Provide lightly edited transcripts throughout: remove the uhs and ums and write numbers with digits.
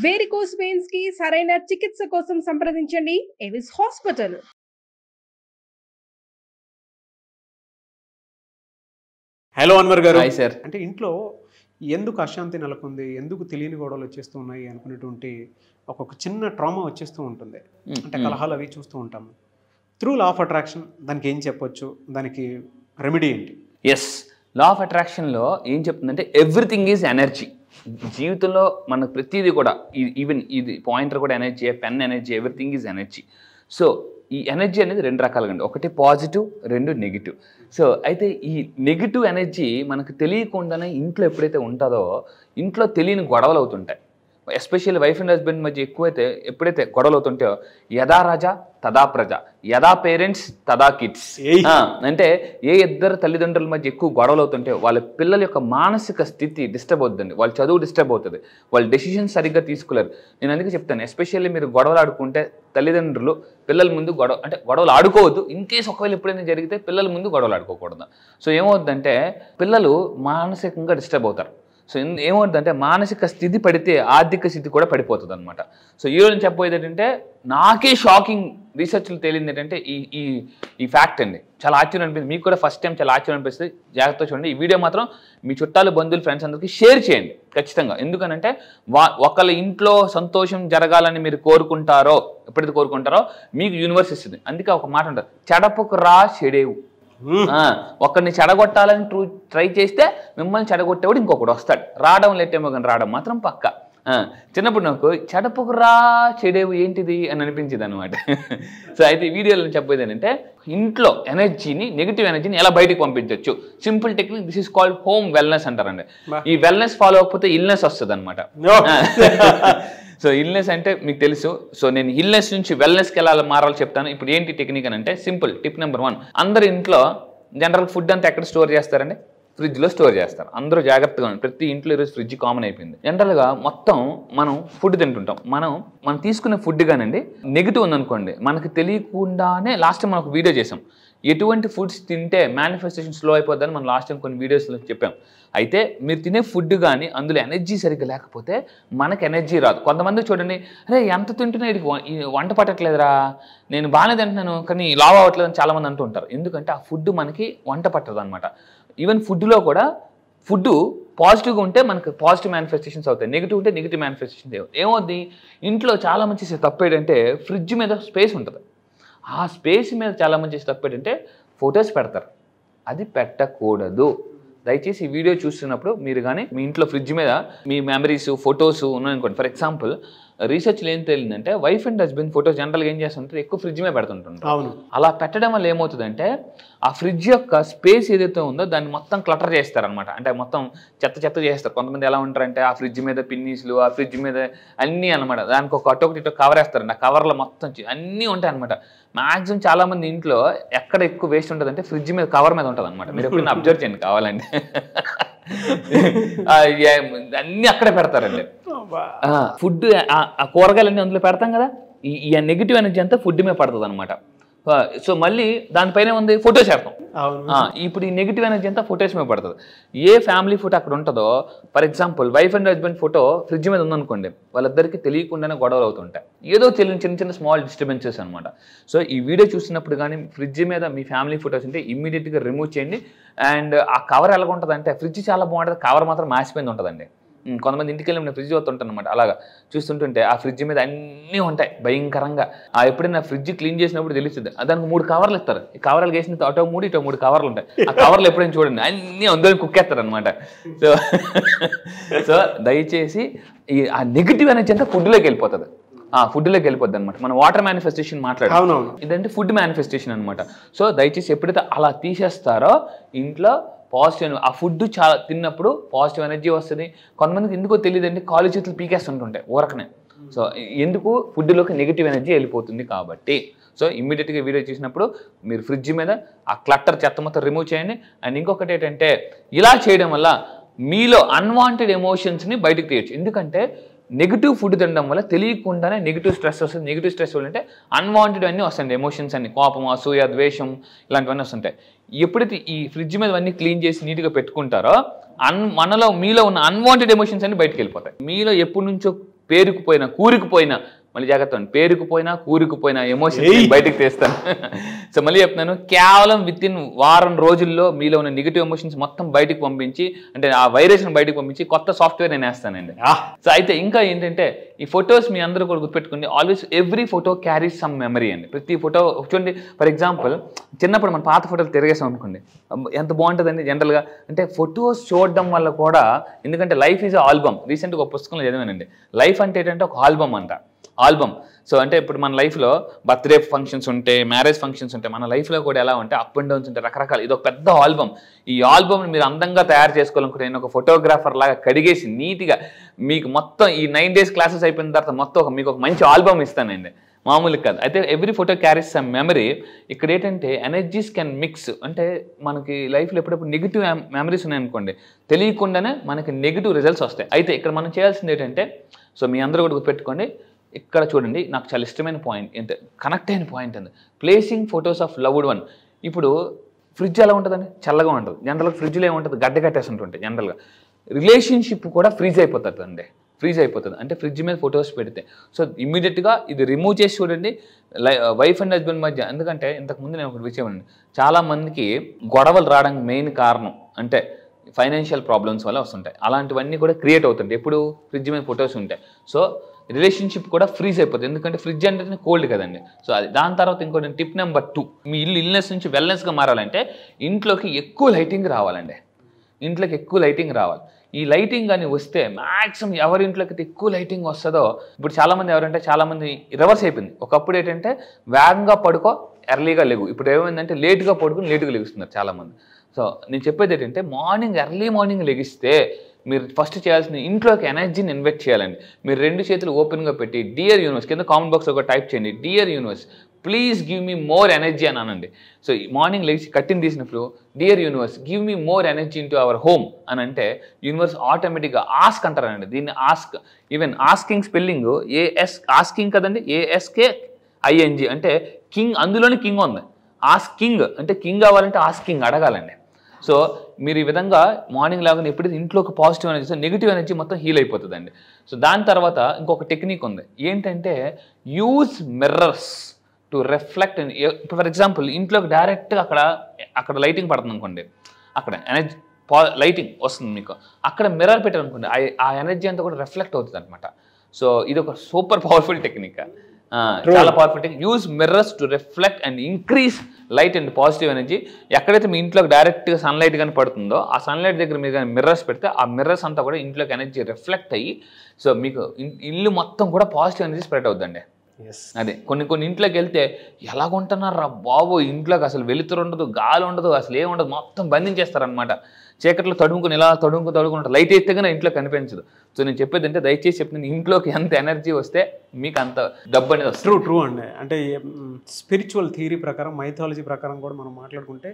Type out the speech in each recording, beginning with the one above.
Varicose veins కి సరైన చికిత్స కోసం సంప్రదించండి ఎవిస్ హాస్పిటల్. హలో అన్వర్ గారు. Hi sir. అంటే ఇంట్లో ఎందుకు అశాంతి నెలకొంది, ఎందుకు తెలియని గొడవలు వచ్చేస్తూ ఉన్నాయి అనుకునేటువంటి ఒక చిన్న ట్రామా వచ్చేస్తూ ఉంటుంది. అంటే కలహాలు అవి చూస్తూ ఉంటాము. త్రూ లా ఆఫ్ అట్రాక్షన్ దానికి ఏం చెప్పొచ్చు, దానికి రెమెడీ ఏంటి? ఎస్, లా ఆఫ్ అట్రాక్షన్లో ఏం చెప్తుందంటే ఎవ్రీథింగ్ ఈజ్ ఎనర్జీ. జీవితంలో మనకు ప్రతిదీ కూడా ఈవెన్ ఇది పాయింటర్ కూడా energy, pen energy, everything is energy. So ఈ ఎనర్జీ అనేది రెండు రకాలుగా ఉంది, ఒకటి పాజిటివ్, రెండు నెగిటివ్. సో అయితే ఈ నెగిటివ్ ఎనర్జీ మనకు తెలియకుండానే ఇంట్లో ఎప్పుడైతే ఉంటుందో ఇంట్లో తెలియని గొడవలు అవుతుంటాయి. ఎస్పెషల్లీ వైఫ్ అండ్ హస్బెండ్ మధ్య ఎప్పుడైతే గొడవలు అవుతుంటాయో యథా రాజా తదా ప్రజ, యథా పేరెంట్స్ తదా కిడ్స్. అంటే ఏ ఇద్దరు తల్లిదండ్రుల మధ్య ఎక్కువ గొడవలు అవుతుంటే వాళ్ళ పిల్లల యొక్క మానసిక స్థితి డిస్టర్బ్ అవుతుంది, వాళ్ళ చదువు డిస్టర్బ్ అవుతుంది, వాళ్ళ డెసిషన్స్ సరిగ్గా తీసుకోలేరు. నేను అందుకే చెప్తాను, ఎస్పెషల్లీ మీరు గొడవలు ఆడుకుంటే తల్లిదండ్రులు పిల్లల ముందు గొడవలు ఆడుకోవద్దు. ఇన్ కేసు ఒకవేళ ఎప్పుడైనా జరిగితే పిల్లల ముందు గొడవలు ఆడుకోకూడదు. సో ఏమవుతుందంటే పిల్లలు మానసికంగా డిస్టర్బ్ అవుతారు. సో ఏమవుతుందంటే మానసిక స్థితి పడితే ఆర్థిక స్థితి కూడా పడిపోతుంది అనమాట. సో ఈ రోజు చెప్పబోయేది ఏంటంటే నాకే షాకింగ్ రీసెర్చ్లు తేలింది ఏంటంటే ఈ ఫ్యాక్ట్ అండి. చాలా ఆశ్చర్యం అనిపిస్తుంది, మీకు కూడా ఫస్ట్ టైం చాలా ఆశ్చర్యం అనిపిస్తుంది. జాగ్రత్తగా చూడండి. ఈ వీడియో మాత్రం మీ చుట్టాలు, బంధువులు, ఫ్రెండ్స్ అందరికీ షేర్ చేయండి ఖచ్చితంగా. ఎందుకనంటే ఒకళ్ళ ఇంట్లో సంతోషం జరగాలని మీరు కోరుకుంటారో, ఎప్పుడైతే కోరుకుంటారో మీకు యూనివర్స్ ఇస్తుంది. అందుకే ఒక మాట ఉంటుంది, చెడపుకు రా చెడేవు. ఒకరిని చెడగొట్టాలని ట్రై చేస్తే మిమ్మల్ని చెడగొట్టేవాడు ఇంకొకటి వస్తాడు. రావడం లేటేమో కానీ రావడం మాత్రం పక్క. చిన్నప్పుడు నాకు చెడపుకు రా చెడేవు ఏంటిది అని అనిపించింది అనమాట. సో అయితే ఈ వీడియోలో చెప్పేది ఏంటంటే ఇంట్లో ఎనర్జీని, నెగిటివ్ ఎనర్జీని ఎలా బయటకు పంపించవచ్చు. Simple technique, this is called home wellness అంటారండి. ఈ వెల్నెస్ ఫాలో అవ్వకపోతే ఇల్నెస్ వస్తుంది అనమాట. సో ఇల్నెస్ అంటే మీకు తెలుసు. సో నేను ఇల్నెస్ నుంచి వెల్నెస్కి ఎలా మారాలో చెప్తాను. ఇప్పుడు ఏంటి టెక్నిక్ అని అంటే సింపుల్ టిప్ నెంబర్ 1. అందరు ఇంట్లో జనరల్ ఫుడ్ అంతా ఎక్కడ స్టోర్ చేస్తారండి? ఫ్రిడ్జ్లో స్టోర్ చేస్తారు. అందరూ జాగ్రత్తగా ఉంది. ప్రతి ఇంట్లో ఈరోజు ఫ్రిడ్జ్ కామన్ అయిపోయింది. జనరల్గా మొత్తం మనం ఫుడ్ తింటుంటాం. మనం తీసుకునే ఫుడ్ కానండి నెగిటివ్ ఉందనుకోండి, మనకు తెలియకుండానే లాస్ట్ టైం మనం ఒక వీడియో చేసాం, ఎటువంటి ఫుడ్స్ తింటే మేనిఫెస్టేషన్ స్లో అయిపోద్దని మనం లాస్ట్ టైం కొన్ని వీడియోస్లో చెప్పాం. అయితే మీరు తినే ఫుడ్ కానీ అందులో ఎనర్జీ సరిగ్గా లేకపోతే మనకు ఎనర్జీ రాదు. కొంతమంది చూడండి, అరే ఎంత తింటున్నా ఇది వంట పట్టట్లేదురా, నేను బాగానే తింటున్నాను కానీ లావ్ అవ్వట్లేదు అని చాలామంది అంటూ ఉంటారు. ఎందుకంటే ఆ ఫుడ్ మనకి వంట పట్టదు అనమాట. ఈవెన్ ఫుడ్లో కూడా ఫుడ్ పాజిటివ్గా ఉంటే మనకు పాజిటివ్ మేనిఫెస్టేషన్స్ అవుతాయి, నెగిటివ్ ఉంటే నెగిటివ్ మేనిఫెస్టేషన్స్ ఏమవుద్ది. ఇంట్లో చాలామంది చేసే తప్పు ఏంటంటే ఫ్రిడ్జ్ మీద స్పేస్ ఉంటుంది, ఆ స్పేస్ మీద చాలామంది చేసే తప్పు ఏంటంటే ఫొటోస్ పెడతారు. అది పెట్టకూడదు. దయచేసి ఈ వీడియో చూస్తున్నప్పుడు మీరు కానీ మీ ఇంట్లో ఫ్రిడ్జ్ మీద మీ మెమరీస్, ఫొటోస్ ఉన్నాయనుకోండి. ఫర్ ఎగ్జాంపుల్ రీసెర్చ్లో ఏం తెలియదంటే వైఫ్ అండ్ హస్బెండ్ ఫొటోస్ జనరల్గా ఏం చేస్తుంటారు, ఎక్కువ ఫ్రిడ్జ్ మీద పెడుతుంటారు. అలా పెట్టడం వల్ల ఏమవుతుందంటే ఆ ఫ్రిడ్జ్ యొక్క స్పేస్ ఏదైతే ఉందో దాన్ని మొత్తం క్లటర్ చేస్తారనమాట. అంటే మొత్తం చెత్త చేస్తారు. కొంతమంది ఎలా ఉంటారంటే ఆ ఫ్రిడ్జ్ మీద పిన్నీస్లు, ఆ ఫ్రిడ్జ్ మీద అన్నీ అనమాట. దానికి అటొకటి ఇటో కవర్ వేస్తారండి. ఆ కవర్లో మొత్తం అన్నీ ఉంటాయి అనమాట. మ్యాక్సిమం చాలా మంది ఇంట్లో ఎక్కడ ఎక్కువ వేస్ట్ ఉంటుంది అంటే ఫ్రిడ్జ్ మీద కవర్ మీద ఉంటుంది అనమాట. మీరు ఎప్పుడైనా అబ్జర్వ్ చేయండి కావాలంటే. అన్నీ అక్కడే పెడతారండి. ఫుడ్ ఆ కూరగాయలన్నీ అందులో పెడతాం కదా, ఈ నెగిటివ్ ఎనర్జీ అంతా ఫుడ్ మీద పడుతుంది అనమాట. సో మళ్ళీ దానిపైన ఉంది ఫొటోస్ వేస్తాం. ఇప్పుడు ఈ నెగిటివ్ ఎనర్జీ అంతా ఫొటోస్ మీద పడుతుంది. ఏ ఫ్యామిలీ ఫోటో అక్కడ ఉంటుందో, for example wife and husband photo fridge మీద ఉందనుకోండి, వాళ్ళిద్దరికి తెలియకుండానే గొడవలు అవుతుంటాయి. ఏదో చిన్న స్మాల్ డిస్టర్బెన్సెస్ అనమాట. సో ఈ వీడియో చూసినప్పుడు కానీ ఫ్రిడ్జ్ మీద మీ ఫ్యామిలీ ఫొటోస్ ఉంటే ఇమ్మీడియట్గా రిమూవ్ చేయండి. అండ్ ఆ కవర్ ఎలా ఉంటుంది అంటే ఫ్రిడ్జ్ చాలా బాగుంటుంది, కవర్ మాత్రం మాసిపోయింది ఉంటుందండి. కొంతమంది ఇంటికి వెళ్ళి ఫ్రిడ్జ్ వస్తుంటాను అనమాట. అలాగా చూస్తుంటుంటే ఆ ఫ్రిడ్జ్ మీద అన్నీ ఉంటాయి భయంకరంగా. ఎప్పుడైనా ఫ్రిడ్జ్ క్లీన్ చేసినప్పుడు తెలుస్తుంది. దానికి 3 కవర్లు ఇస్తారు. ఈ కవర్లు వేసిన అటో 3 కవర్లు ఉంటాయి. ఆ కవర్లు ఎప్పుడైనా చూడండి అన్నీ అందరినీ కుక్కేస్తారు అనమాట. సో దయచేసి ఆ నెగిటివ్ ఎనర్జీ అంతా ఫుడ్లోకి వెళ్ళిపోతుంది. ఫుడ్లోకి వెళ్ళిపోద్ది అనమాట. మనం వాటర్ మేనిఫెస్టేషన్ మాట్లాడాం, ఇదంటే ఫుడ్ మేనిఫెస్టేషన్ అనమాట. సో దయచేసి ఎప్పుడైతే అలా తీసేస్తారో ఇంట్లో పాజిటివ్, ఆ ఫుడ్ చాలా తిన్నప్పుడు పాజిటివ్ ఎనర్జీ వస్తుంది. కొంతమందికి ఎందుకో తెలియదండి, కాలు చేతులు పీకేస్తుంటుంటాయి ఊరకనే. సో ఎందుకు ఫుడ్లోకి నెగిటివ్ ఎనర్జీ వెళ్ళిపోతుంది కాబట్టి. సో ఇమ్మీడియట్గా వీడియో చూసినప్పుడు మీరు ఫ్రిడ్జ్ మీద ఆ క్లట్టర్ చెత్త మొత్తం రిమూవ్ చేయండి. అండ్ ఇంకొకటి ఏంటంటే ఇలా చేయడం వల్ల మీలో అన్వాంటెడ్ ఎమోషన్స్ని బయటకు తీయచ్చు. ఎందుకంటే నెగిటివ్ ఫుడ్ తినడం వల్ల తెలియకుండానే నెగిటివ్ స్ట్రెస్ వస్తుంది. నెగిటివ్ స్ట్రెస్ వల్ల అంటే అన్వాంటెడ్ అన్నీ వస్తాయండి, ఎమోషన్స్ అన్ని, కోపం, అసూయ, ద్వేషం ఇలాంటివన్నీ వస్తుంటాయి. ఎప్పుడైతే ఈ ఫ్రిడ్జ్ మీద అన్నీ క్లీన్ చేసి నీట్గా పెట్టుకుంటారో మీలో ఉన్న అన్వాంటెడ్ ఎమోషన్స్ అన్ని బయటకు వెళ్ళిపోతాయి. మీలో ఎప్పటి నుంచో పేరుకుపోయిన కూరుకుపోయిన మళ్ళీ జాగ్రత్త పేరుకుపోయినా కూరుకుపోయినా ఎమోషన్ బయటకు తీస్తాను. సో మళ్ళీ చెప్తున్నాను, కేవలం విత్ ఇన్ వారం రోజుల్లో మీలో ఉన్న నెగిటివ్ ఎమోషన్స్ మొత్తం బయటకు పంపించి, అంటే ఆ వైరస్ని బయటకు పంపించి కొత్త సాఫ్ట్వేర్ నేను వేస్తానండి. సో అయితే ఇంకా ఏంటంటే ఈ ఫొటోస్ మీ అందరూ కూడా గుర్తుపెట్టుకోండి, always every photo carries some memory అండి. ప్రతి ఫోటో చూడండి, ఫర్ ఎగ్జాంపుల్ చిన్నప్పుడు మన పాత ఫోటోలు తిరిగేసాం అనుకోండి, ఎంత బాగుంటుందండి జనరల్గా. అంటే ఫొటోస్ చూడడం వల్ల కూడా, ఎందుకంటే లైఫ్ ఈజ్ ఆల్బమ్. రీసెంట్గా ఒక పుస్తకంలో చదివానండి, లైఫ్ అంటే ఏంటంటే ఒక ఆల్బమ్ అంట, ఆల్బమ్. సో అంటే ఇప్పుడు మన లైఫ్లో బర్త్డే ఫంక్షన్స్ ఉంటాయి, మ్యారేజ్ ఫంక్షన్స్ ఉంటాయి, మన లైఫ్లో కూడా ఎలా ఉంటే అప్ అండ్ డౌన్స్ ఉంటాయి, రకరకాల. ఇది ఒక పెద్ద ఆల్బమ్. ఈ ఆల్బమ్ని మీరు అందంగా తయారు చేసుకోవాలనుకుంటే నేను ఒక ఫోటోగ్రాఫర్ లాగా కడిగేసి నీట్గా మీకు మొత్తం ఈ 9 days క్లాసెస్ అయిపోయిన తర్వాత మొత్తం మీకు ఒక మంచి ఆల్బమ్ ఇస్తానండి, మామూలుగా కాదు. అయితే every photo carries some memory. ఇక్కడ ఏంటంటే ఎనర్జీస్ కెన్ మిక్స్. అంటే మనకి లైఫ్లో ఎప్పుడప్పుడు నెగిటివ్ మెమరీస్ ఉన్నాయనుకోండి, తెలియకుండానే మనకి నెగిటివ్ రిజల్ట్స్ వస్తాయి. అయితే ఇక్కడ మనం చేయాల్సింది ఏంటంటే, సో మీ అందరూ కూడా గుర్తుపెట్టుకోండి, ఇక్కడ చూడండి నాకు చాలా ఇష్టమైన పాయింట్ ఏంటంటే, కనెక్ట్ అయిన పాయింట్ అండి, placing photos of loved one. ఇప్పుడు ఫ్రిడ్జ్ ఎలా ఉంటుందండి, చల్లగా ఉంటుంది జనరల్గా, ఫ్రిడ్జ్లో ఏముంటుంది గడ్డ కట్టేసి ఉంటుంటాయి జనరల్గా. రిలేషన్షిప్ కూడా ఫ్రీజ్ అయిపోతుంది అండి, ఫ్రీజ్ అయిపోతుంది అంటే ఫ్రిడ్జ్ మీద ఫొటోస్ పెడితే. సో ఇమ్మీడియట్గా ఇది రిమూవ్ చేసి చూడండి వైఫ్ అండ్ హస్బెండ్ మధ్య. ఎందుకంటే ఇంతకుముందు నేను ఒక విషయం అండి, చాలామందికి గొడవలు రావడానికి మెయిన్ కారణం అంటే ఫైనాన్షియల్ ప్రాబ్లమ్స్ వల్ల వస్తుంటాయి. అలాంటివన్నీ కూడా క్రియేట్ అవుతుంటాయి ఎప్పుడు ఫ్రిడ్జ్ మీద ఫొటోస్ ఉంటాయి. సో రిలేషన్షిప్ కూడా ఫ్రీజ్ అయిపోతుంది, ఎందుకంటే ఫ్రిడ్జ్ అంటే కోల్డ్ కదండి. సో అది దాని తర్వాత ఇంకోటి టిప్ నెంబర్ 2, మీ ఇల్లు ఇల్నెస్ నుంచి వెల్నెస్గా మారాలంటే ఇంట్లోకి ఎక్కువ లైటింగ్ రావాలండి, ఇంట్లోకి ఎక్కువ లైటింగ్ రావాలి. ఈ లైటింగ్ అని వస్తే మ్యాక్సిమం ఎవరి ఇంట్లోకి ఎక్కువ లైటింగ్ వస్తుందో, ఇప్పుడు చాలామంది ఎవరంటే చాలామంది రివర్స్ అయిపోయింది. ఒకప్పుడు ఏంటంటే వేగంగా పడుకో ఎర్లీగా లేవు, ఇప్పుడు ఏమైందంటే లేట్గా పడుకుని లేటుగా లెగుస్తున్నారు చాలామంది. సో నేను చెప్పేది ఏంటంటే ఎర్లీ మార్నింగ్ లెగిస్తే మీరు ఫస్ట్ చేయాల్సిన ఇంట్లోకి ఎనర్జీని ఇన్వెస్ట్ చేయాలండి. మీరు 2 చేతులు ఓపెన్గా పెట్టి డియర్ యూనివర్స్ కింద కామెంట్ బాక్స్లో ఒక టైప్ చేయండి, dear universe please give me more energy అని అనండి. సో మార్నింగ్ లేచి కట్టిన తీసినప్పుడు dear universe give me more energy in to our home అని అంటే యూనివర్స్ ఆటోమేటిక్గా ఆస్క్ అంటారండి. దీన్ని ask, even asking spelling asking కదండి, ASKING అంటే కింగ్, అందులోనే కింగ్ ఉంది. ఆస్కింగ్ అంటే కింగ్ అవ్వాలంటే ఆస్కింగ్ అడగాలండి. సో మీరు ఈ విధంగా మార్నింగ్ లాగానే ఎప్పుడైతే ఇంట్లోకి పాజిటివ్ ఎనర్జీ, నెగిటివ్ ఎనర్జీ మొత్తం హీల్ అయిపోతుందండి. సో దాని తర్వాత ఇంకొక టెక్నిక్ ఉంది, ఏంటంటే use mirrors to reflect. For example ఇంట్లోకి డైరెక్ట్గా అక్కడ లైటింగ్ పడుతుంది అనుకోండి, అక్కడ ఎనర్జీ లైటింగ్ వస్తుంది మీకు, అక్కడ మిర్రర్ పెట్టారు అనుకోండి, ఆ ఎనర్జీ అంతా కూడా రిఫ్లెక్ట్ అవుతుంది అనమాట. సో ఇది ఒక సూపర్ పవర్ఫుల్ టెక్నిక్, చాలా powerful technique. Use mirrors to reflect and increase light and positive energy. ఎక్కడైతే మీ ఇంట్లోకి డైరెక్ట్గా సన్లైట్ కానీ పడుతుందో ఆ సన్లైట్ దగ్గర మీరు కానీ మిర్రర్స్ పెడితే ఆ మిర్రర్స్ అంతా కూడా ఇంట్లోకి ఎనర్జీ రిఫ్లెక్ట్ అయ్యి సో మీకు ఇల్లు మొత్తం కూడా పాజిటివ్ ఎనర్జీ స్ప్రెడ్ అవుతుందండి. అదే కొన్ని ఇంట్లోకి వెళ్తే ఎలాగుంటున్నారు రా బాబు, ఇంట్లోకి అసలు వెలుతురు ఉండదు, గాలి ఉండదు, అసలు ఏముండదు, మొత్తం బంధించేస్తారనమాట. చీకట్లో తడుముకుని ఇలా తడుముకుంటారు, లైట్ అయితే కానీ ఇంట్లో కనిపించదు. సో నేను చెప్పేది అంటే దయచేసి చెప్తుంది, ఇంట్లోకి ఎంత ఎనర్జీ వస్తే మీకు అంత డబ్బు అనేది వస్తుంది. ట్రూ అండి. అంటే స్పిరిచువల్ థియరీ ప్రకారం, మైథాలజీ ప్రకారం కూడా మనం మాట్లాడుకుంటే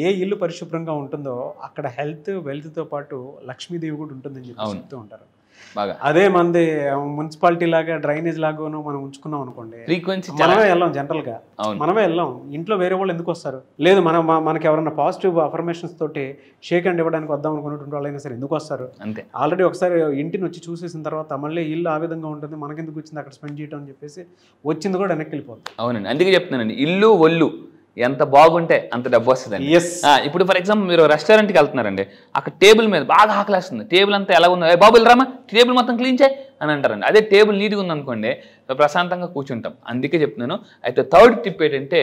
ఏ ఇల్లు పరిశుభ్రంగా ఉంటుందో అక్కడ హెల్త్ వెల్త్తో పాటు లక్ష్మీదేవి కూడా ఉంటుందని చెప్పి చెప్తూ ఉంటారు. బాగా అదే మనది మున్సిపాలిటీ లాగా డ్రైనేజ్ లాగాను మనం ఉంచుకున్నాం అనుకోండి, ఫ్రీక్వెన్సీ మనమే వెళ్ళాం, జనరల్ గా మనమే వెళ్ళాం, ఇంట్లో వేరే వాళ్ళు ఎందుకు వస్తారు? లేదు మనకి ఎవరైనా పాజిటివ్ అఫర్మేషన్స్ తోటి షేక్ హ్యాండ్ ఇవ్వడానికి వద్దాం అనుకున్నటువంటి వాళ్ళైనా సరే ఎందుకు వస్తారు? అంతే. ఆల్రెడీ ఒకసారి ఇంటిని వచ్చి చూసేసిన తర్వాత మళ్ళీ ఇల్లు ఆ విధంగా ఉంటుంది, మనకెందుకు వచ్చింది అక్కడ స్పెండ్ చేయడం అని చెప్పేసి వచ్చింది కూడా వెనక్కి వెళ్ళిపోతుంది. అవునండి, అందుకే చెప్తున్నానండి, ఇల్లు ఒళ్ళు ఎంత బాగుంటే అంత డబ్బు వస్తుందండి. ఇప్పుడు ఫర్ ఎగ్జాంపుల్ మీరు రెస్టారెంట్కి వెళ్తున్నారండి, అక్కడ టేబుల్ మీద బాగా ఆకలేస్తుంది, టేబుల్ అంతా ఎలా ఉందో, బాబులు రామా టేబుల్ మొత్తం క్లీన్ చేయి అని అంటారండి. అదే టేబుల్ నీట్గా ఉందనుకోండి ప్రశాంతంగా కూర్చుంటాం. అందుకే చెప్తున్నాను. అయితే థర్డ్ టిప్ ఏంటంటే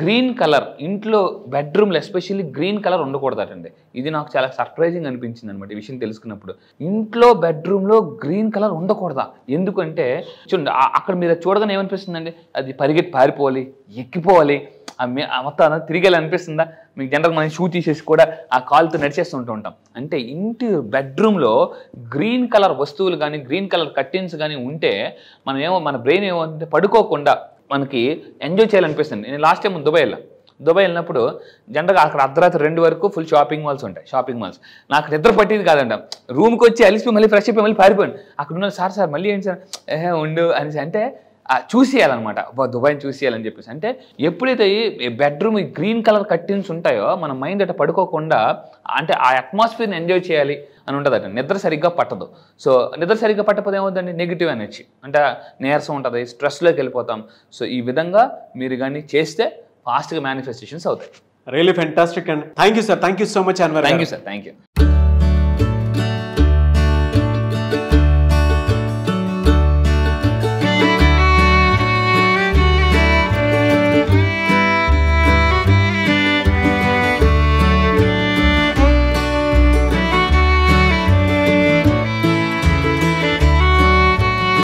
గ్రీన్ కలర్ ఇంట్లో బెడ్రూమ్లో ఎస్పెషల్లీ గ్రీన్ కలర్ ఉండకూడదటండి. ఇది నాకు చాలా సర్ప్రైజింగ్ అనిపించింది అనమాట ఈ విషయం తెలుసుకున్నప్పుడు. ఇంట్లో బెడ్రూమ్లో గ్రీన్ కలర్ ఉండకూడదా? ఎందుకంటే చూడండి అక్కడ మీరు చూడగానే ఏమనిపిస్తుందండి, అది పరిగెత్తి పారిపోవాలి, ఎక్కిపోవాలి, మొత్తం తిరిగేలా అనిపిస్తుందా మీకు? జనరల్ మనం షూ తీసేసి కూడా ఆ కాలుతో నడిచేస్తుంటూ ఉంటాం. అంటే ఇంటి బెడ్రూమ్లో గ్రీన్ కలర్ వస్తువులు కానీ గ్రీన్ కలర్ కర్టెన్స్ కానీ ఉంటే మన బ్రెయిన్ ఏమంటే పడుకోకుండా మనకి ఎంజాయ్ చేయాలనిపిస్తుంది. నేను లాస్ట్ టైం దుబాయ్ వెళ్ళినప్పుడు జనరల్గా అక్కడ అర్ధరాత్రి 2 వరకు ఫుల్ షాపింగ్ మాల్స్ ఉంటాయి. షాపింగ్ మాల్స్ నాకు నిద్ర పట్టేది కాదంట. రూమ్కి వచ్చి అలిసిపోయి మళ్ళీ ఫ్రెష్ అయిపోయి మళ్ళీ పారిపోయాను. అక్కడ ఉన్న సార్ మళ్ళీ ఏంటి సార్ ఉండు అనేసి అంటే చూసేయాలన్నమాట, దుబాయ్ని చూసేయాలని చెప్పేసి. అంటే ఎప్పుడైతే ఈ బెడ్రూమ్ ఈ గ్రీన్ కలర్ కర్టెన్స్ ఉంటాయో మన మైండ్ అట్లా పడుకోకుండా అంటే ఆ అట్మాస్ఫియర్ని ఎంజాయ్ చేయాలి అని ఉంటుందట. నిద్ర సరిగ్గా పట్టదు. సో నిద్ర సరిగ్గా పట్టకపోతే ఏమవుతుందండి, నెగిటివ్ ఎనర్జీ అంటే నీరసం ఉంటుంది, స్ట్రెస్లోకి వెళ్ళిపోతాం. సో ఈ విధంగా మీరు కానీ చేస్తే ఫాస్ట్గా మేనిఫెస్టేషన్స్ అవుతాయి. Really fantastic and thank you sir, thank you so much Anwar. Thank you sir, thank you.